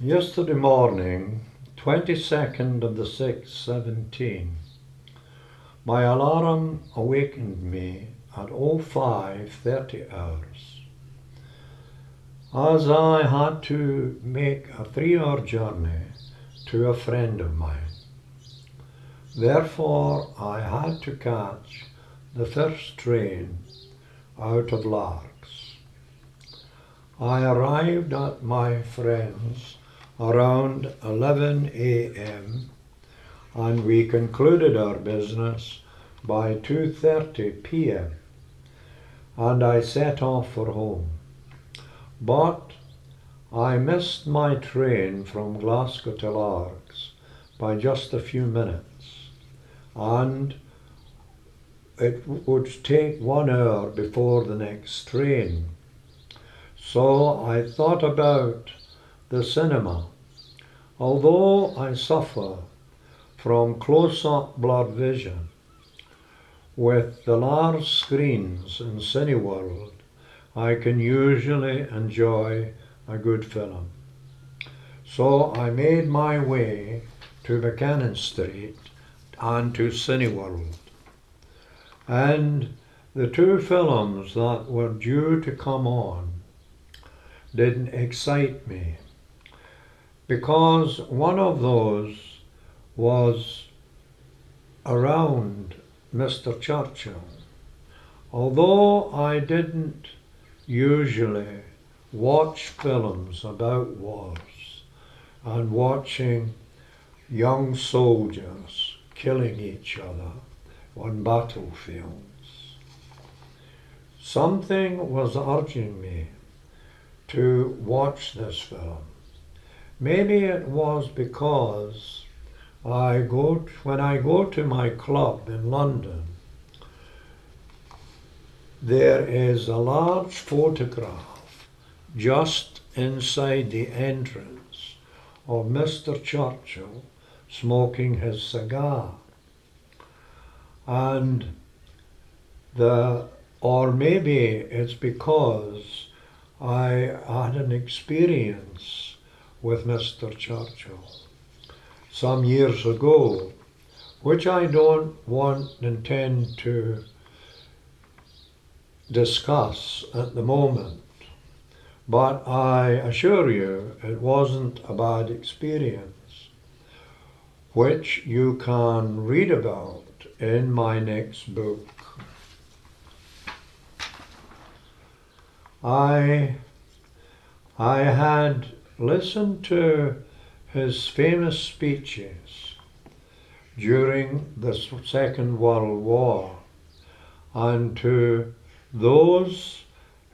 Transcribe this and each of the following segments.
Yesterday morning, 22nd of the 6th, 17, my alarm awakened me at 05:30 hours, as I had to make a 3-hour journey to a friend of mine. Therefore, I had to catch the first train out of Largs. I arrived at my friend's around 11 a.m. and we concluded our business by 2:30 p.m. and I set off for home. But I missed my train from Glasgow to Largs by just a few minutes, and it would take 1 hour before the next train. So I thought about the cinema. Although I suffer from close-up blurred vision, with the large screens in Cineworld, I can usually enjoy a good film. So I made my way to Buchanan Street and to Cineworld. And the two films that were due to come on didn't excite me, because one of those was around Mr. Churchill. Although I didn't usually watch films about wars and watching young soldiers killing each other on battlefields, something was urging me to watch this film. Maybe it was because when I go to my club in London, there is a large photograph just inside the entrance of Mr. Churchill smoking his cigar. Or maybe it's because I had an experience with Mr. Churchill some years ago, which I don't intend to discuss at the moment, but I assure you it wasn't a bad experience, which you can read about in my next book. I had listened to his famous speeches during the Second World War, and to those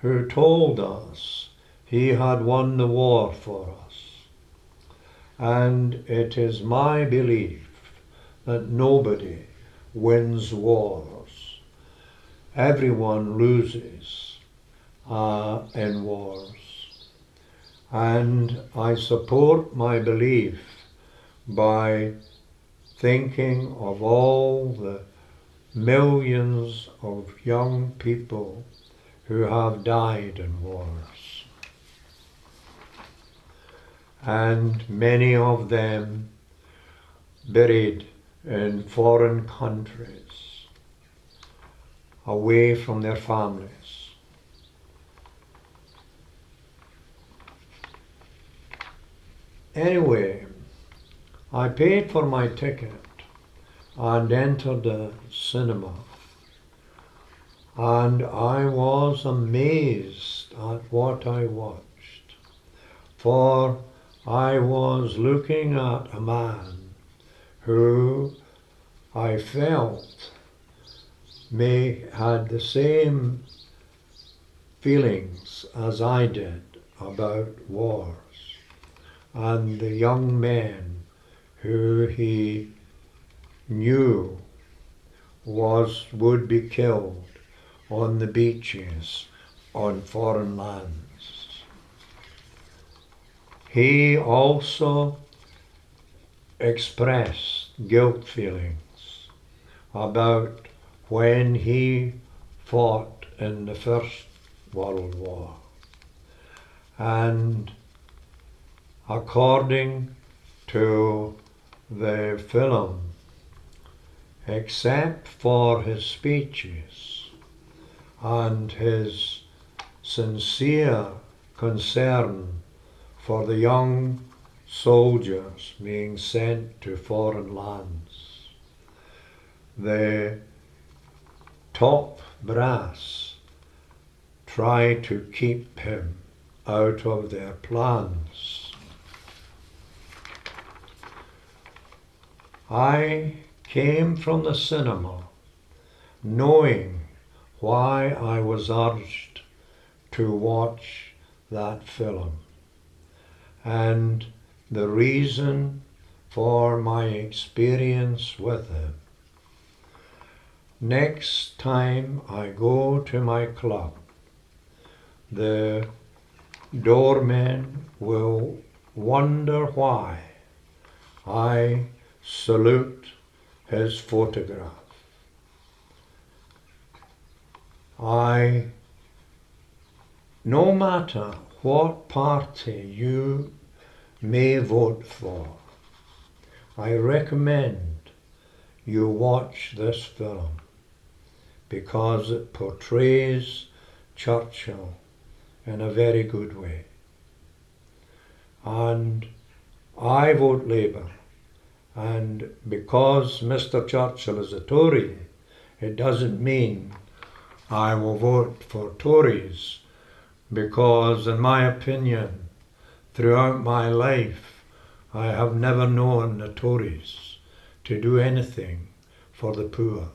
who told us he had won the war for us. And it is my belief that nobody wins wars. Everyone loses in wars. And I support my belief by thinking of all the millions of young people who have died in wars, and many of them buried in foreign countries, away from their families. Anyway, I paid for my ticket and entered the cinema, and I was amazed at what I watched, for I was looking at a man who I felt had the same feelings as I did about wars, and the young men who he knew would be killed on the beaches on foreign lands. He also expressed guilt feelings about when he fought in the First World War. And according to the film, except for his speeches and his sincere concern for the young soldiers being sent to foreign lands. The top brass try to keep him out of their plans. I came from the cinema knowing why I was urged to watch that film and the reason for my experience with him. Next time I go to my club, the doorman will wonder why I salute his photograph. No matter what party you may vote for, I recommend you watch this film because it portrays Churchill in a very good way. And I vote Labour, and because Mr. Churchill is a Tory, it doesn't mean I will vote for Tories, because in my opinion, throughout my life, I have never known the Tories to do anything for the poor.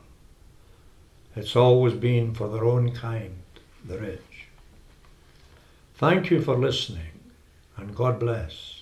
It's always been for their own kind, the rich. Thank you for listening, and God bless.